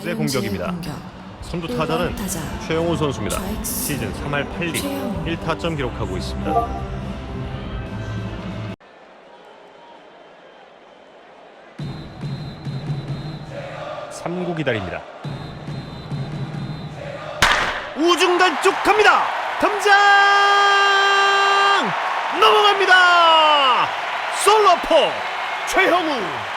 타이거즈의 공격입니다. 선두 타자는 최영우 선수입니다. 시즌 3할 8리 1타점 기록하고 있습니다. 3구 기다립니다. 우중간 쪽 갑니다. 덤장 넘어갑니다. 솔로포 최형우.